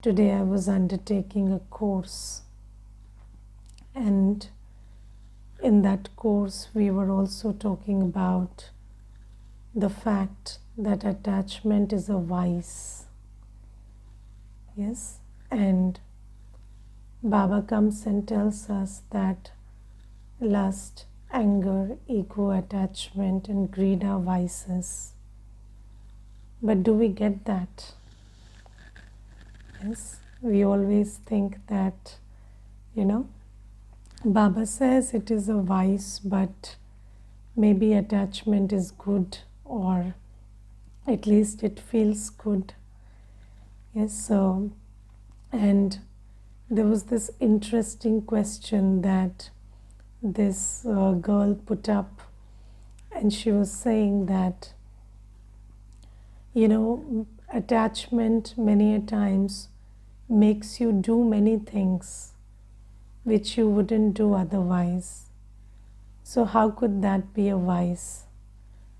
Today I was undertaking a course, and in that course we were also talking about the fact that attachment is a vice. Yes, and Baba comes and tells us that lust, anger, ego, attachment, and greed are vices. But do we get that? Yes, we always think that, Baba says it is a vice, but maybe attachment is good, or at least it feels good. Yes, so, and there was this interesting question that this girl put up, and she was saying that, attachment many a times makes you do many things which you wouldn't do otherwise. So how could that be a vice?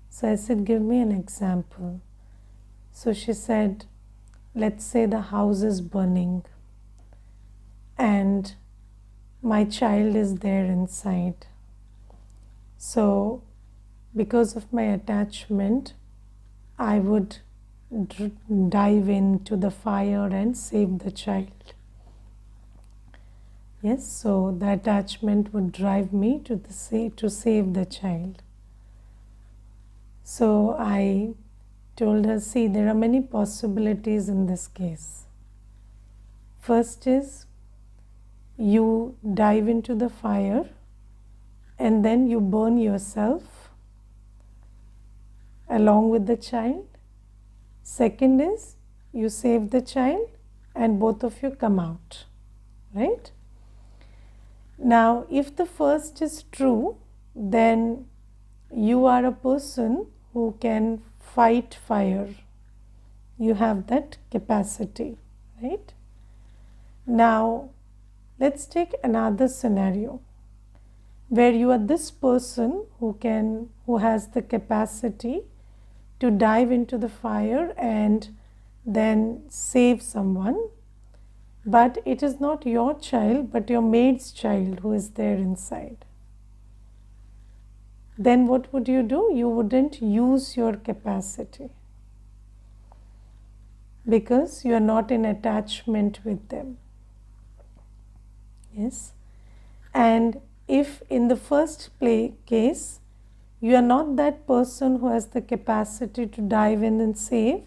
So I said, give me an example. So she said, let's say the house is burning and my child is there inside. So because of my attachment, I would dive into the fire and save the child. Yes, so the attachment would drive me to save the child. So I told her, see, there are many possibilities in this case. First is you dive into the fire and then you burn yourself along with the child. Second is you save the child and both of you come out, right? Now, if the first is true, then you are a person who can fight fire. You have that capacity, right? Now, let's take another scenario where you are this person who has the capacity to dive into the fire and then save someone. But it is not your child, but your maid's child who is there inside. Then what would you do? You wouldn't use your capacity because you are not in attachment with them. Yes. And if in the first case, you are not that person who has the capacity to dive in and save,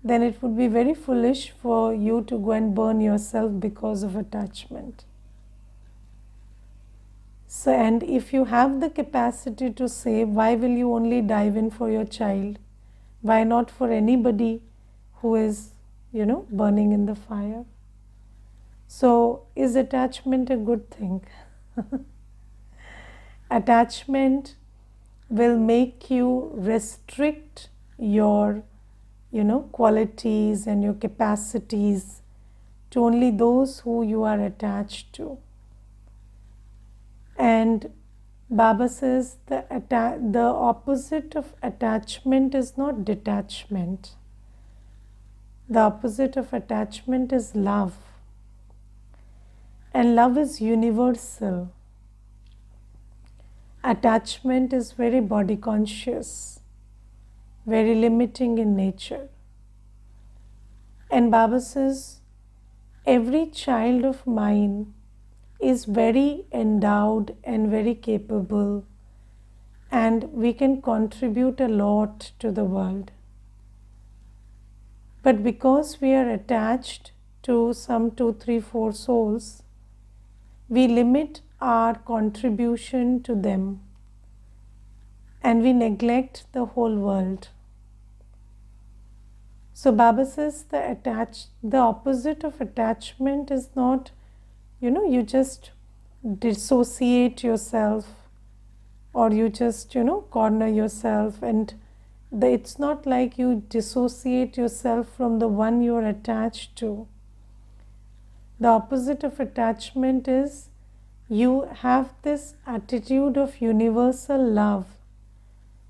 then it would be very foolish for you to go and burn yourself because of attachment. So, and if you have the capacity to save, why will you only dive in for your child? Why not for anybody who is, burning in the fire? So, is attachment a good thing? Attachment will make you restrict your qualities and your capacities to only those who you are attached to. And Baba says the opposite of attachment is not detachment. The opposite of attachment is love. And love is universal. Attachment is very body conscious, very limiting in nature. And Baba says, every child of mine is very endowed and very capable, and we can contribute a lot to the world. But because we are attached to some 2, 3, 4 souls, we limit our contribution to them and we neglect the whole world. So Baba says the opposite of attachment is not, you just dissociate yourself or you just, corner yourself, and it's not like you dissociate yourself from the one you are attached to. The opposite of attachment is you have this attitude of universal love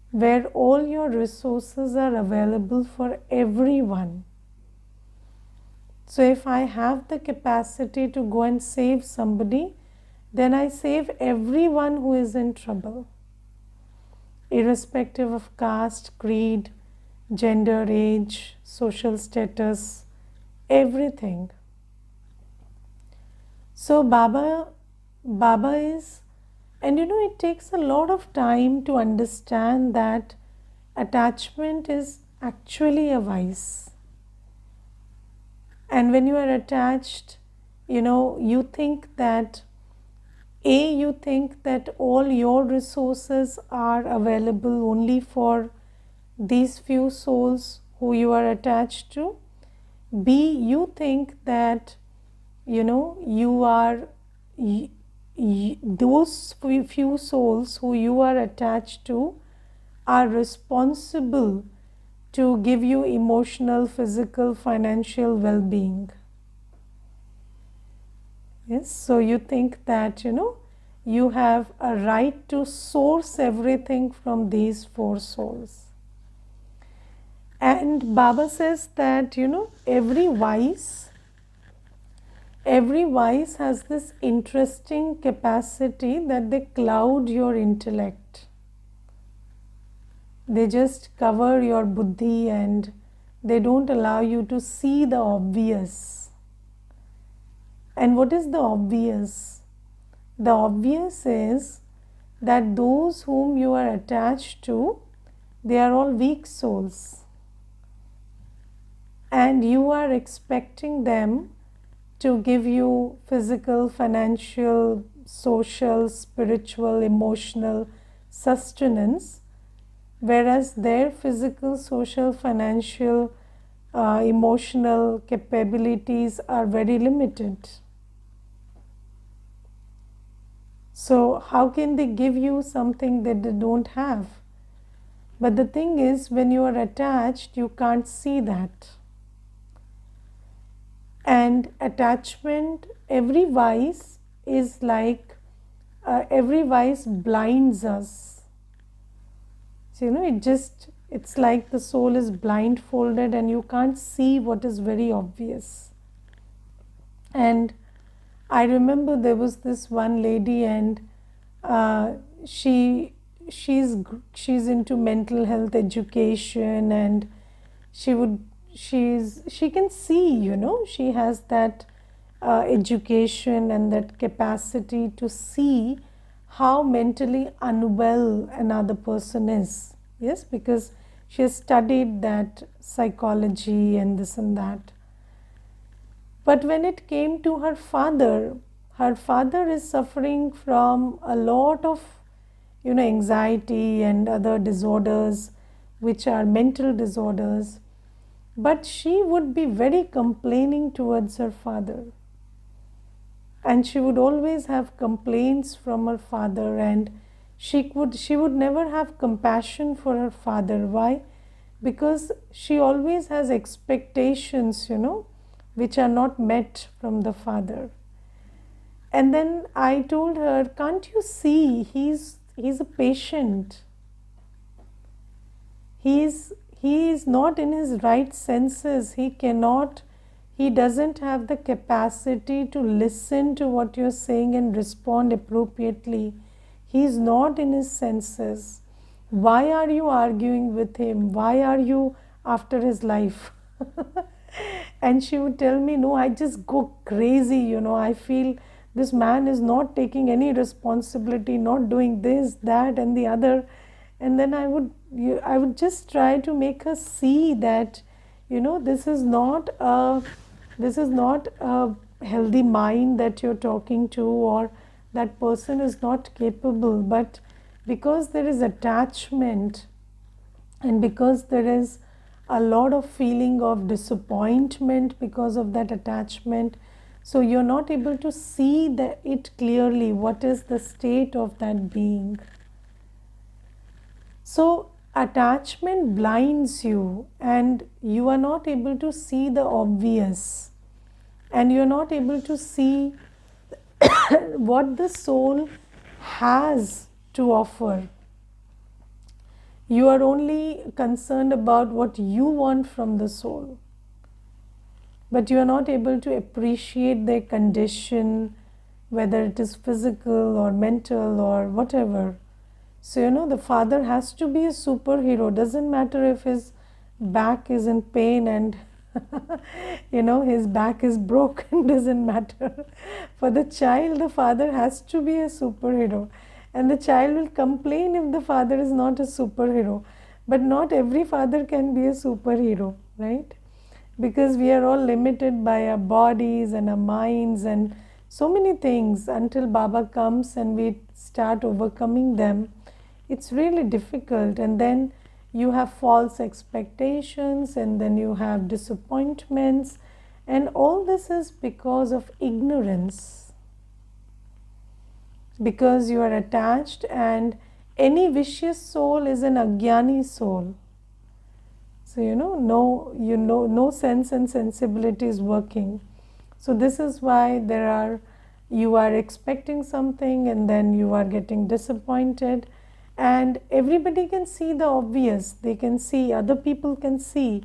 where all your resources are available for everyone. So if I have the capacity to go and save somebody, then I save everyone who is in trouble, irrespective of caste, creed, gender, age, social status, everything. So Baba is, and it takes a lot of time to understand that attachment is actually a vice. And when you are attached, you think that you think that all your resources are available only for these few souls who you are attached to. B, you think that you are those few souls who you are attached to are responsible to give you emotional, physical, financial well-being. Yes, so you think that you have a right to source everything from these four souls. And Baba says that every vice has this interesting capacity that they cloud your intellect. They just cover your buddhi and they don't allow you to see the obvious. And what is the obvious? The obvious is that those whom you are attached to, they are all weak souls. And you are expecting them to give you physical, financial, social, spiritual, emotional sustenance, whereas their physical, social, financial, emotional capabilities are very limited. So how can they give you something that they don't have? But the thing is, when you are attached, you can't see that. And attachment, every vice is like, every vice blinds us. So, it's like the soul is blindfolded and you can't see what is very obvious. And I remember there was this one lady, and she's into mental health education, and she can see, she has that education and that capacity to see how mentally unwell another person is. Yes, because she has studied that psychology and this and that. But when it came to her father is suffering from a lot of anxiety and other disorders which are mental disorders. But she would be very complaining towards her father. And she would always have complaints from her father, and she would never have compassion for her father. Why? Because she always has expectations, which are not met from the father. And then I told her, can't you see he's a patient? He is not in his right senses. He doesn't have the capacity to listen to what you're saying and respond appropriately. He is not in his senses. Why are you arguing with him? Why are you after his life? And she would tell me, no, I just go crazy, I feel this man is not taking any responsibility, not doing this, that, and the other. And then I would just try to make her see that, this is not a healthy mind that you're talking to, or that person is not capable. But because there is attachment, and because there is a lot of feeling of disappointment because of that attachment, so you're not able to see it clearly, what is the state of that being. So attachment blinds you, and you are not able to see the obvious, and you're not able to see what the soul has to offer. You are only concerned about what you want from the soul. but you are not able to appreciate their condition, whether it is physical or mental or whatever. So, the father has to be a superhero. Doesn't matter if his back is in pain and his back is broken. Doesn't matter. For the child, the father has to be a superhero. And the child will complain if the father is not a superhero. But not every father can be a superhero, right? Because we are all limited by our bodies and our minds and so many things. Until Baba comes and we start overcoming them, it's really difficult. And then you have false expectations, and then you have disappointments, and all this is because of ignorance, because you are attached, and any vicious soul is an ajnani soul. So no sense and sensibility is working. So this is why you are expecting something and then you are getting disappointed, and everybody can see the obvious. They can see, other people can see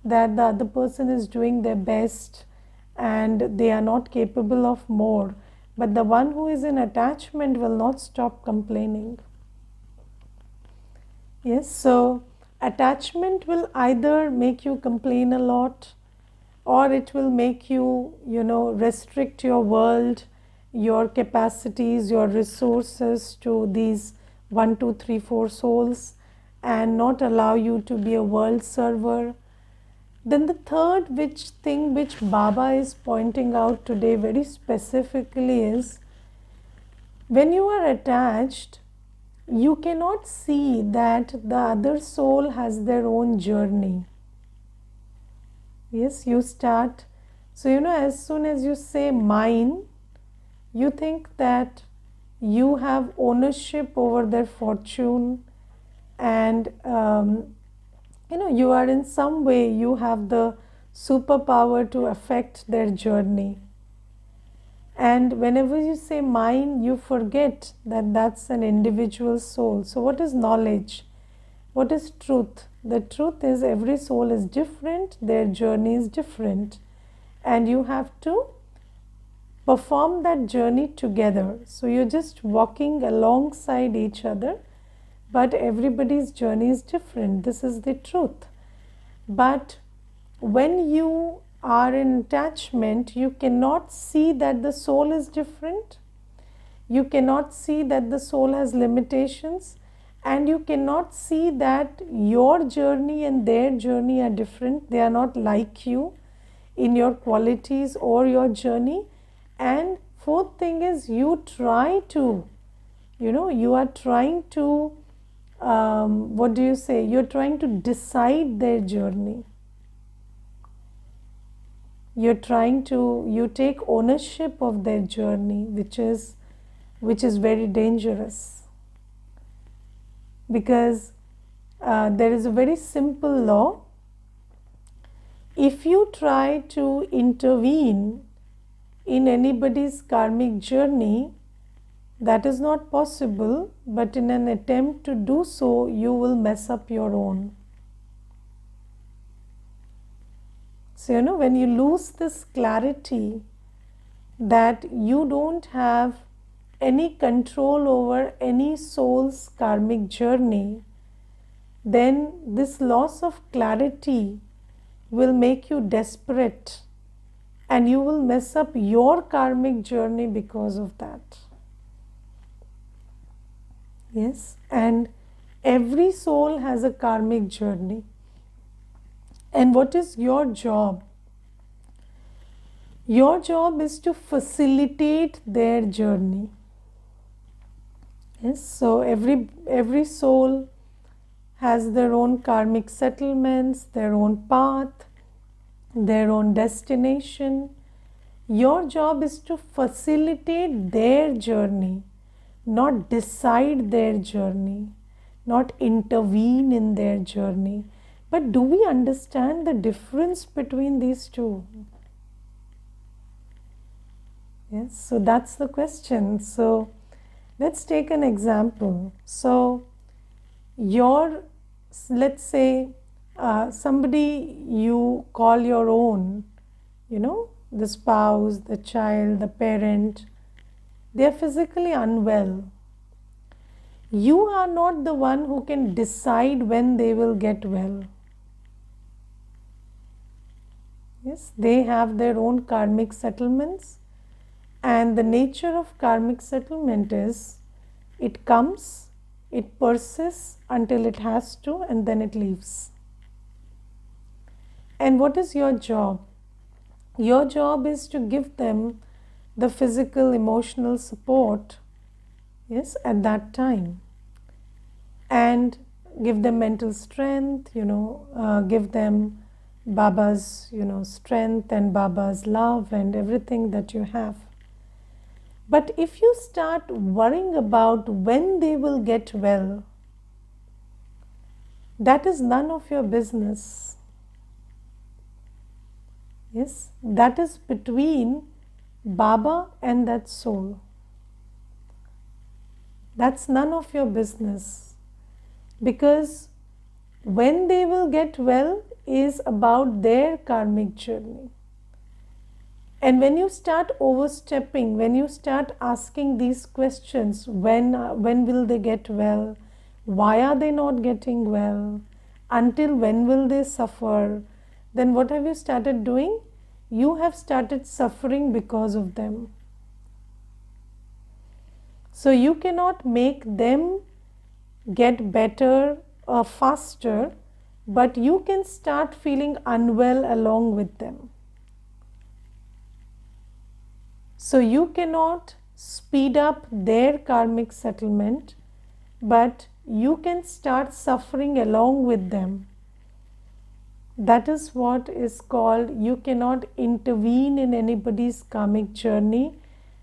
that the other person is doing their best and they are not capable of more. But the one who is in attachment will not stop complaining. Yes, so attachment will either make you complain a lot, or it will make you, restrict your world, your capacities, your resources to these 1, 2, 3, 4 souls, and not allow you to be a world server. Then the third thing which Baba is pointing out today very specifically is, when you are attached, you cannot see that the other soul has their own journey. Yes, you start. So, as soon as you say mine, you think that you have ownership over their fortune, and you are in some way, you have the superpower to affect their journey. And whenever you say mine, you forget that that's an individual soul. So what is knowledge? What is truth? The truth is every soul is different, their journey is different, and you have to perform that journey together. So you're just walking alongside each other, but everybody's journey is different. This is the truth. But when you are in attachment, you cannot see that the soul is different. You cannot see that the soul has limitations, and you cannot see that your journey and their journey are different. They are not like you in your qualities or your journey. And fourth thing is, you try to, you are trying to, you're trying to decide their journey. You take ownership of their journey, which is very dangerous, because there is a very simple law. If you try to intervene in anybody's karmic journey, that is not possible, but in an attempt to do so, you will mess up your own. So, when you lose this clarity that you don't have any control over any soul's karmic journey, then this loss of clarity will make you desperate, and you will mess up your karmic journey because of that. Yes, and every soul has a karmic journey. And what is your job? Your job is to facilitate their journey. Yes, so every soul has their own karmic settlements, their own path, their own destination. Your job is to facilitate their journey, not decide their journey, not intervene in their journey. But do we understand the difference between these two? Yes, so that's the question. So let's take an example. So let's say somebody you call your own, the spouse, the child, the parent, they are physically unwell. You are not the one who can decide when they will get well. Yes, they have their own karmic settlements, and the nature of karmic settlement is it comes, it persists until it has to, and then it leaves. And what is your job? Your job is to give them the physical, emotional support, yes, at that time, and give them mental strength, give them Baba's, strength and Baba's love and everything that you have. But if you start worrying about when they will get well, that is none of your business. Yes, that is between Baba and that soul. That's none of your business, because when they will get well is about their karmic journey. And when you start overstepping, when you start asking these questions, when will they get well? Why are they not getting well? Until when will they suffer? Then what have you started doing? You have started suffering because of them. So you cannot make them get better or faster, but you can start feeling unwell along with them. So you cannot speed up their karmic settlement, but you can start suffering along with them. That is what is called, you cannot intervene in anybody's karmic journey.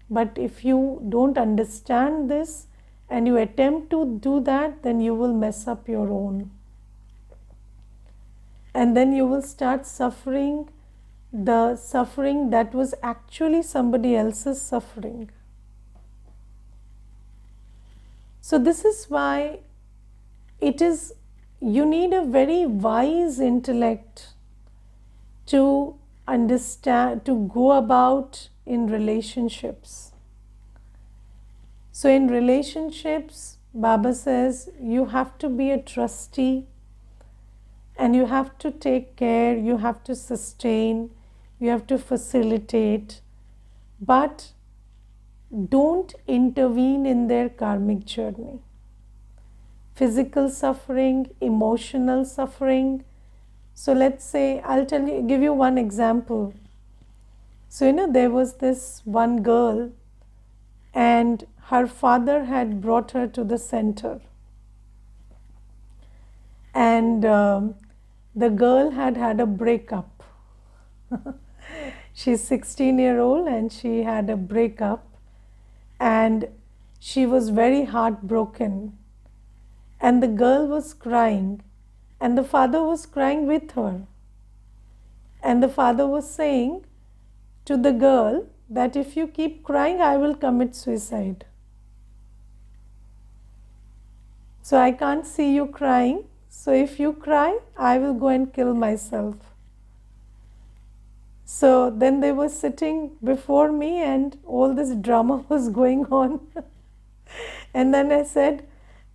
But if you don't understand this and you attempt to do that, then you will mess up your own. And then you will start suffering the suffering that was actually somebody else's suffering. So this is why you need a very wise intellect to understand, to go about in relationships. So in relationships, Baba says you have to be a trustee, and you have to take care, you have to sustain, you have to facilitate, but don't intervene in their karmic journey. Physical suffering, emotional suffering. So let's say, give you one example. So there was this one girl, and her father had brought her to the center, and the girl had a breakup. She's 16-year-old and she had a breakup, and she was very heartbroken, and the girl was crying, and the father was crying with her, and the father was saying to the girl that if you keep crying, I will commit suicide. So I can't see you crying, so if you cry, I will go and kill myself. So then they were sitting before me and all this drama was going on. And then I said,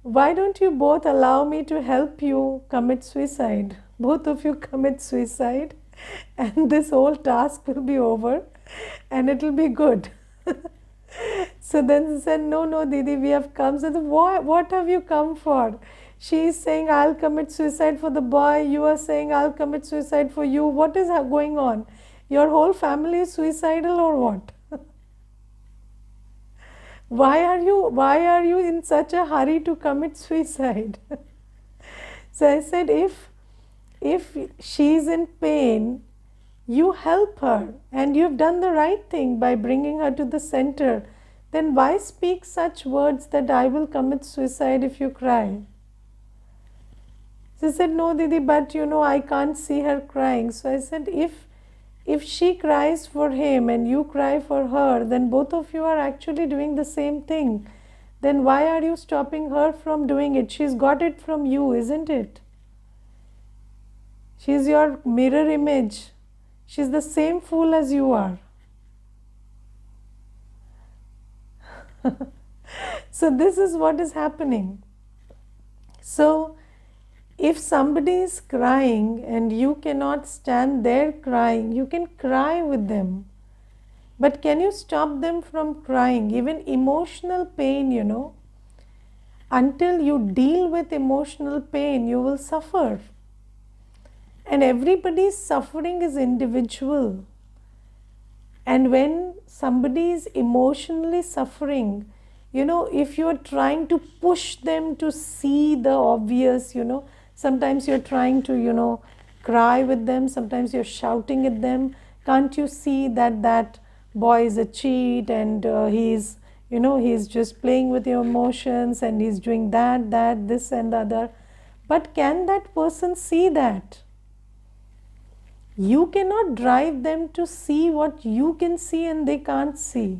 why don't you both allow me to help you commit suicide? Both of you commit suicide and this whole task will be over and it will be good. So then she said, no, Didi, we have come. So what have you come for? She is saying, I'll commit suicide for the boy. You are saying, I'll commit suicide for you. What is going on? Your whole family is suicidal or what? Why are you in such a hurry to commit suicide? So I said, if she is in pain, you help her and you've done the right thing by bringing her to the center. Then why speak such words that I will commit suicide if you cry? She said, no, Didi, but I can't see her crying. So I said, if she cries for him and you cry for her, then both of you are actually doing the same thing. Then why are you stopping her from doing it? She's got it from you, isn't it? She's your mirror image. She's the same fool as you are. So this is what is happening. So if somebody is crying and you cannot stand their crying, you can cry with them. But can you stop them from crying? Even emotional pain, until you deal with emotional pain, you will suffer. And everybody's suffering is individual. And when somebody is emotionally suffering, if you're trying to push them to see the obvious, sometimes you're trying to, cry with them, sometimes you're shouting at them. Can't you see that boy is a cheat and he's just playing with your emotions and he's doing that, this and the other. But can that person see that? You cannot drive them to see what you can see and they can't see.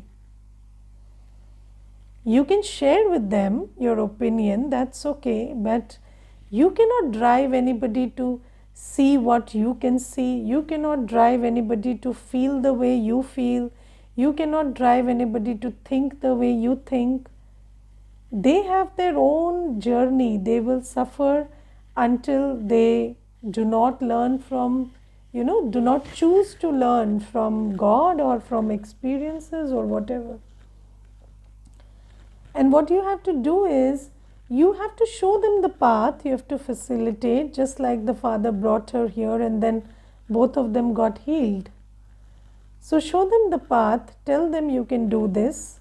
You can share with them your opinion, that's okay, but you cannot drive anybody to see what you can see. You cannot drive anybody to feel the way you feel. You cannot drive anybody to think the way you think. They have their own journey. They will suffer until they do not learn from, do not choose to learn from God or from experiences or whatever. And what you have to do is, you have to show them the path, you have to facilitate, just like the father brought her here and then both of them got healed. So show them the path, tell them you can do this,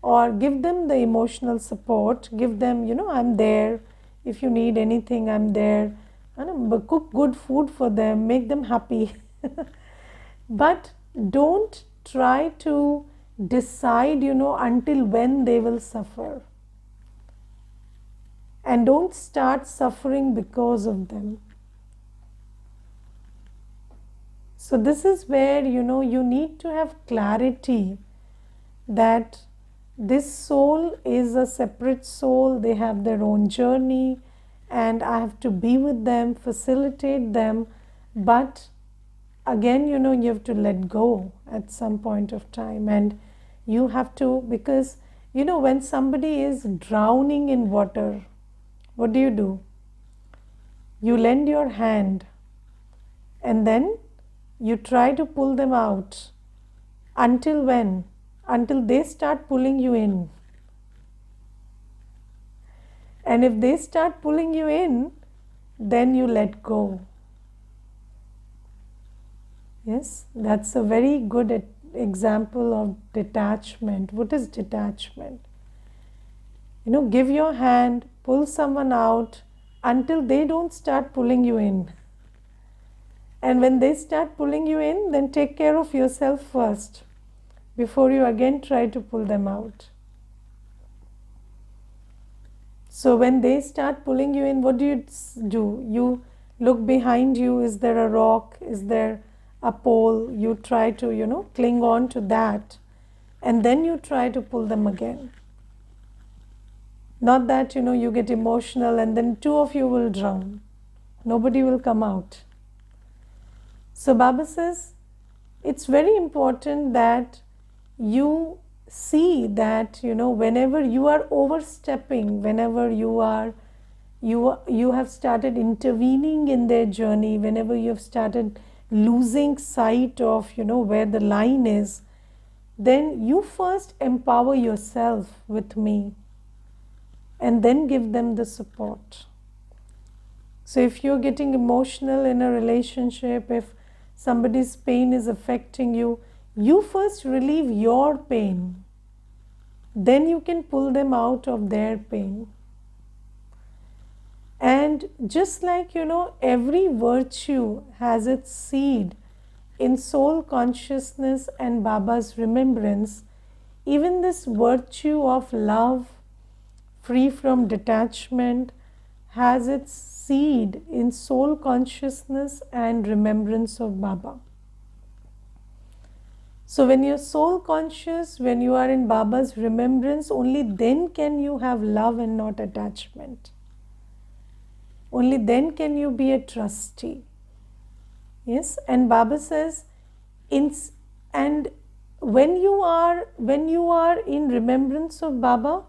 or give them the emotional support, give them, I'm there, if you need anything, I'm there, and cook good food for them, make them happy. But don't try to decide, until when they will suffer. And don't start suffering because of them. So this is where, you need to have clarity that this soul is a separate soul, they have their own journey, and I have to be with them, facilitate them, but again, you have to let go at some point of time, and you have to, because, when somebody is drowning in water, what do? You lend your hand, and then you try to pull them out. Until when? Until they start pulling you in. And if they start pulling you in, then you let go. Yes, that's a very good example of detachment. What is detachment? Give your hand, pull someone out until they don't start pulling you in. And when they start pulling you in, then take care of yourself first before you again try to pull them out. So when they start pulling you in, what do? You look behind you, is there a rock? Is there a pole? You try to, cling on to that, and then you try to pull them again. Not that, you get emotional and then two of you will drown. Nobody will come out. So Baba says, it's very important that you see that, whenever you are overstepping, whenever you have started intervening in their journey, whenever you have started losing sight of, where the line is, then you first empower yourself with me and then give them the support. So if you're getting emotional in a relationship, if somebody's pain is affecting you, you first relieve your pain. Then you can pull them out of their pain. And just like, every virtue has its seed in soul consciousness and Baba's remembrance, even this virtue of love, free from detachment, has its seed in soul consciousness and remembrance of Baba. So when you're soul conscious, when you are in Baba's remembrance, only then can you have love and not attachment. Only then can you be a trustee. Yes, and Baba says, In, and when you are in remembrance of Baba,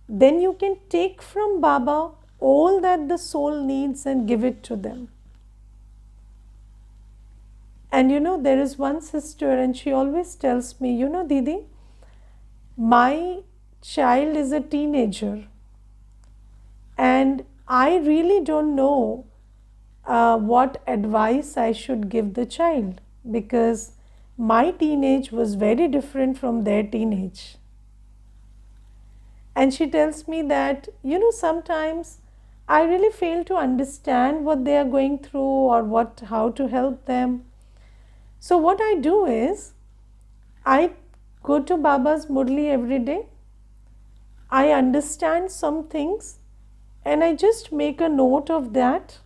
then you can take from Baba all that the soul needs and give it to them. And there is one sister, and she always tells me, Didi, my child is a teenager, and I really don't know what advice I should give the child, because my teenage was very different from their teenage. And she tells me that, sometimes I really fail to understand what they are going through or how to help them. So what I do is, I go to Baba's Murli every day. I understand some things and I just make a note of that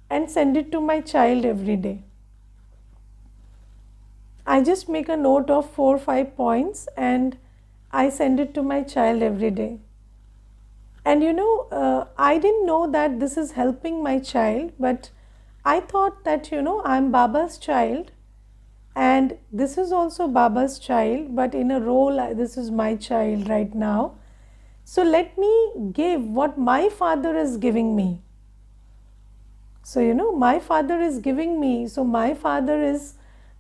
and send it to my child every day. I just make a note of 4 or 5 points and I send it to my child every day. And I didn't know that this is helping my child, but I thought that, I'm Baba's child and this is also Baba's child, but in a role, this is my child right now. So let me give what my father is giving me. So, my father is giving me, so my father is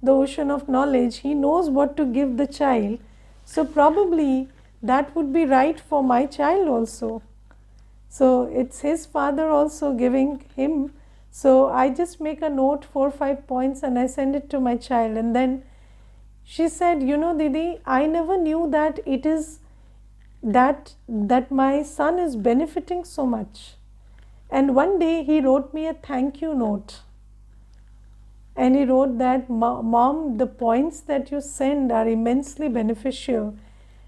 the ocean of knowledge. He knows what to give the child. So probably that would be right for my child also. So it's his father also giving him. So I just make a note, 4 or 5 points, and I send it to my child. And then she said, Didi, I never knew that it is that my son is benefiting so much. And one day he wrote me a thank you note. And he wrote that, Mom, the points that you send are immensely beneficial.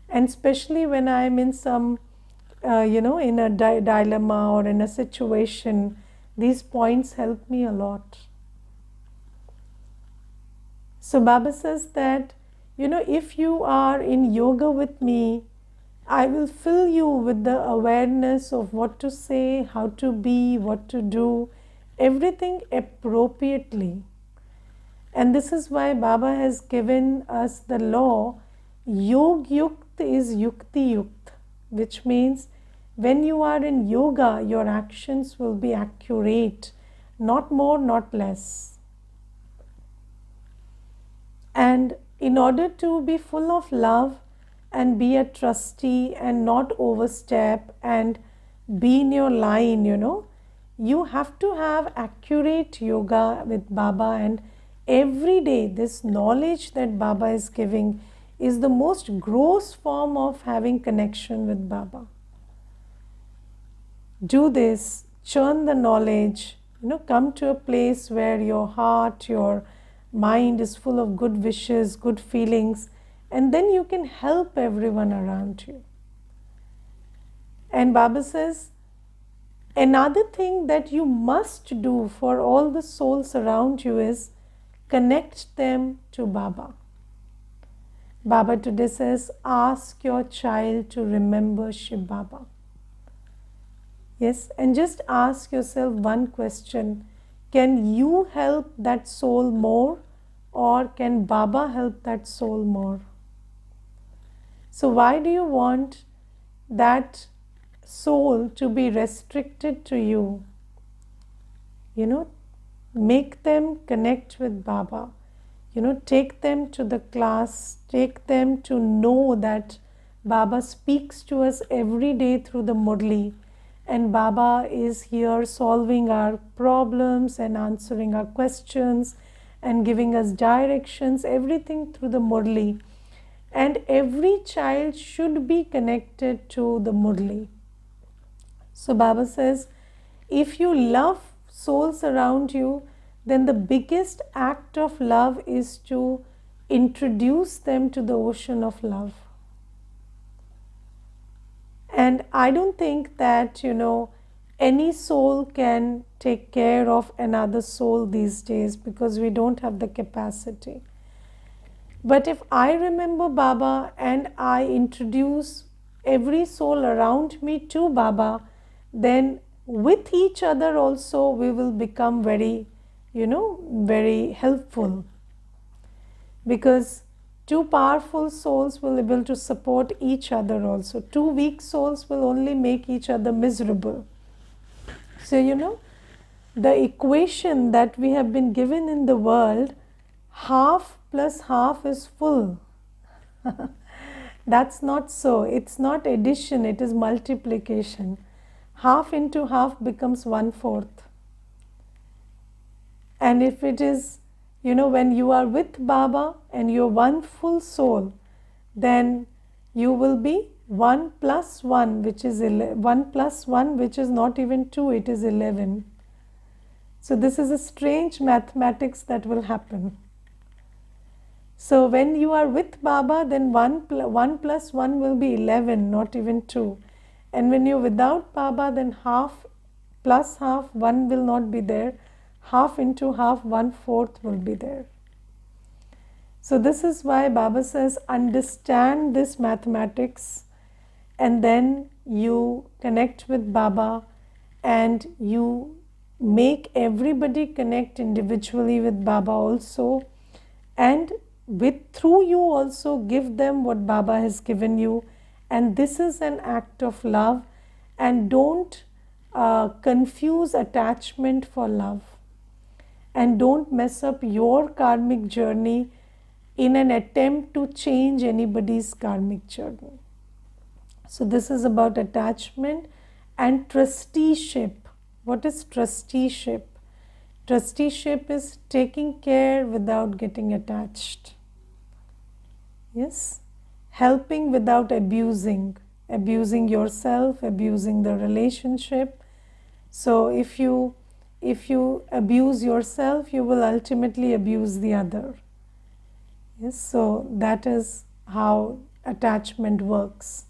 And especially when I am in some, in a dilemma or in a situation, these points help me a lot. So Baba says that, if you are in yoga with me, I will fill you with the awareness of what to say, how to be, what to do, everything appropriately. And this is why Baba has given us the law, Yog Yukt is Yukti Yukt, which means when you are in yoga, your actions will be accurate, not more, not less. And in order to be full of love and be a trustee and not overstep and be in your line, you have to have accurate yoga with Baba. And every day this knowledge that Baba is giving is the most gross form of having connection with Baba. Do this, churn the knowledge, come to a place where your heart, your mind is full of good wishes, good feelings, and then you can help everyone around you. And Baba says, another thing that you must do for all the souls around you is connect them to Baba. Baba today says, ask your child to remember Shiv Baba. Yes, and just ask yourself one question. Can you help that soul more, or can Baba help that soul more? So why do you want that soul to be restricted to you? Make them connect with Baba. Take them to the class, take them to know that Baba speaks to us every day through the Murli, and Baba is here solving our problems and answering our questions and giving us directions, everything through the Murli. And every child should be connected to the Murli. So Baba says, if you love souls around you, then the biggest act of love is to introduce them to the ocean of love. And I don't think that, any soul can take care of another soul these days, because we don't have the capacity. But if I remember Baba and I introduce every soul around me to Baba, then with each other also we will become very, very helpful. because two powerful souls will be able to support each other also. Two weak souls will only make each other miserable. So, the equation that we have been given in the world, half plus half is full. That's not so. It's not addition, it is multiplication. Half into half becomes 1/4. And if it is, when you are with Baba and you're one full soul, then you will be 1 plus 1, which is 1 plus 1, which is not even 2, it is 11. So this is a strange mathematics that will happen. So when you are with Baba, then 1 plus 1 will be 11, not even 2. And when you're without Baba, then half plus half, 1 will not be there. Half into half, 1/4 will be there. So this is why Baba says, understand this mathematics, and then you connect with Baba and you make everybody connect individually with Baba also, and through you also give them what Baba has given you. And this is an act of love, and don't confuse attachment for love, and don't mess up your karmic journey in an attempt to change anybody's karmic journey. So this is about attachment and trusteeship. What is trusteeship? Trusteeship is taking care without getting attached. Yes, helping without abusing yourself, abusing the relationship. So if you abuse yourself, you will ultimately abuse the other. Yes, so that is how attachment works.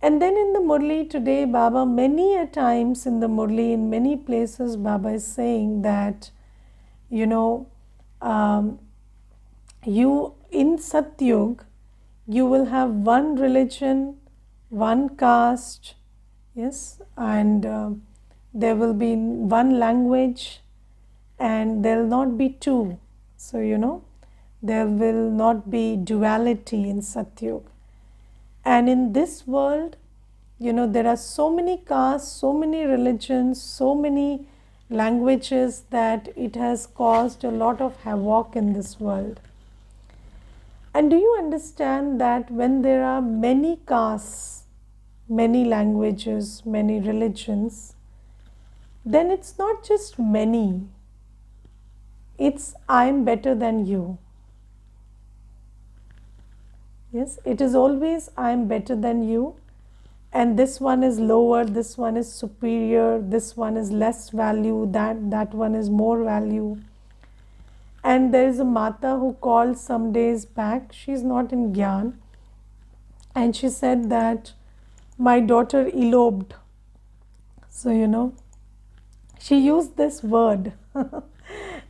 And then in the Murli today, Baba, many a times in the Murli, in many places, Baba is saying that, you in Satyug, you will have one religion, one caste, yes, and there will be one language, and there will not be two. So, there will not be duality in Satyug. And in this world, there are so many castes, so many religions, so many languages that it has caused a lot of havoc in this world. And do you understand that when there are many castes, many languages, many religions, then it's not just many, it's I'm better than you. Yes, it is always I am better than you, and this one is lower, this one is superior, this one is less value, that one is more value. And there is a Mata who called some days back, she's not in Gyan, and she said that my daughter eloped. So, she used this word,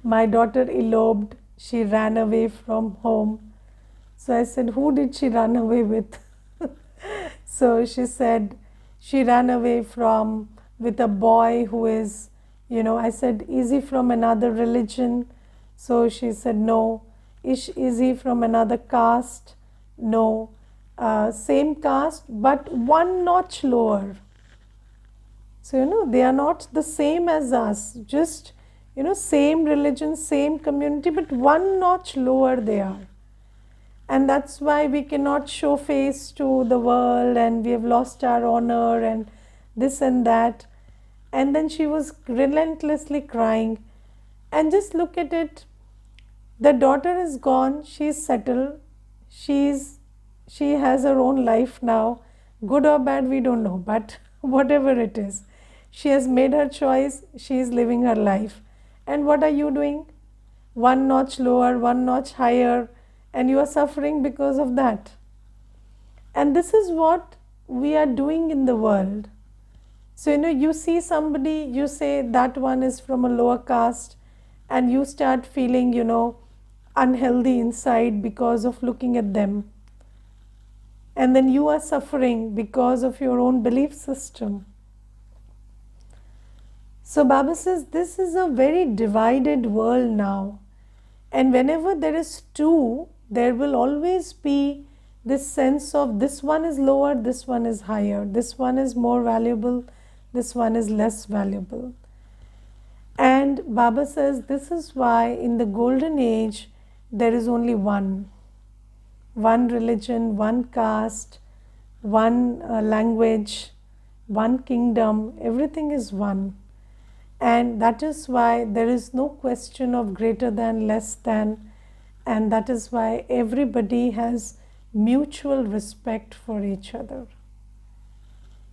my daughter eloped, she ran away from home. So I said, who did she run away with? So she said, she ran away with a boy who is, I said, is he from another religion? So she said, no. Is he from another caste? No. Same caste, but one notch lower. So, they are not the same as us, just, same religion, same community, but one notch lower they are. And that's why we cannot show face to the world, and we have lost our honor and this and that. And then she was relentlessly crying. And just look at it. The daughter is gone. She's settled. She has her own life now. Good or bad, we don't know. But whatever it is, she has made her choice. She is living her life. And what are you doing? One notch lower, one notch higher. And you are suffering because of that. And this is what we are doing in the world. So, you see somebody, you say that one is from a lower caste, and you start feeling, unhealthy inside because of looking at them. And then you are suffering because of your own belief system. So Baba says this is a very divided world now. And whenever there is two, there will always be this sense of this one is lower, this one is higher, this one is more valuable, this one is less valuable. And Baba says this is why in the golden age there is only one religion, one caste, one language, one kingdom, everything is one. And that is why there is no question of greater than, less than, and that is why everybody has mutual respect for each other.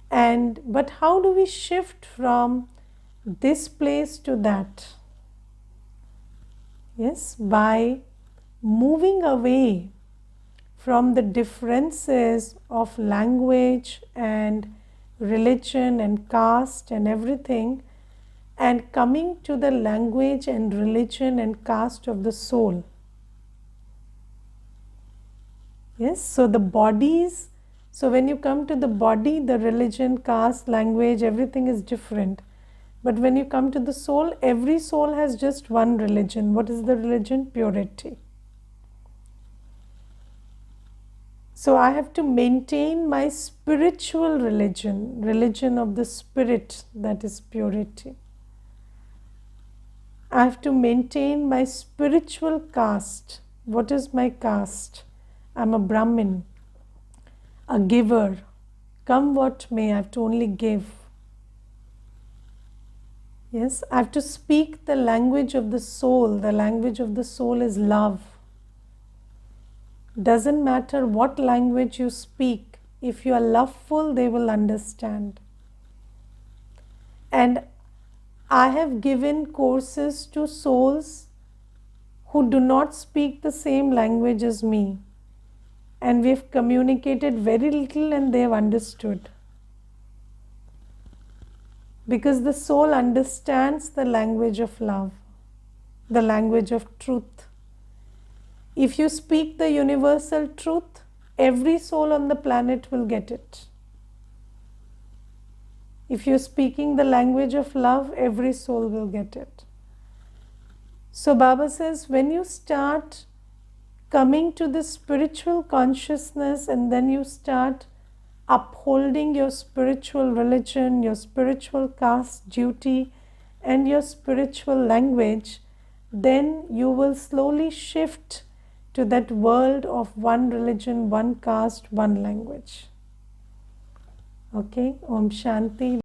But how do we shift from this place to that? Yes, by moving away from the differences of language and religion and caste and everything, and coming to the language and religion and caste of the soul. Yes, so the bodies, so when you come to the body, the religion, caste, language, everything is different. But when you come to the soul, every soul has just one religion. What is the religion? Purity. So I have to maintain my spiritual religion of the spirit, that is purity. I have to maintain my spiritual caste. What is my caste? I'm a Brahmin, a giver. Come what may, I have to only give. Yes, I have to speak the language of the soul. The language of the soul is love. Doesn't matter what language you speak. If you are loveful, they will understand. And I have given courses to souls who do not speak the same language as me. And we have communicated very little and they have understood. Because the soul understands the language of love, the language of truth. If you speak the universal truth, every soul on the planet will get it. If you're speaking the language of love, every soul will get it. So Baba says, when you start coming to the spiritual consciousness and then you start upholding your spiritual religion, your spiritual caste duty, and your spiritual language, then you will slowly shift to that world of one religion, one caste, one language. Okay, Om Shanti.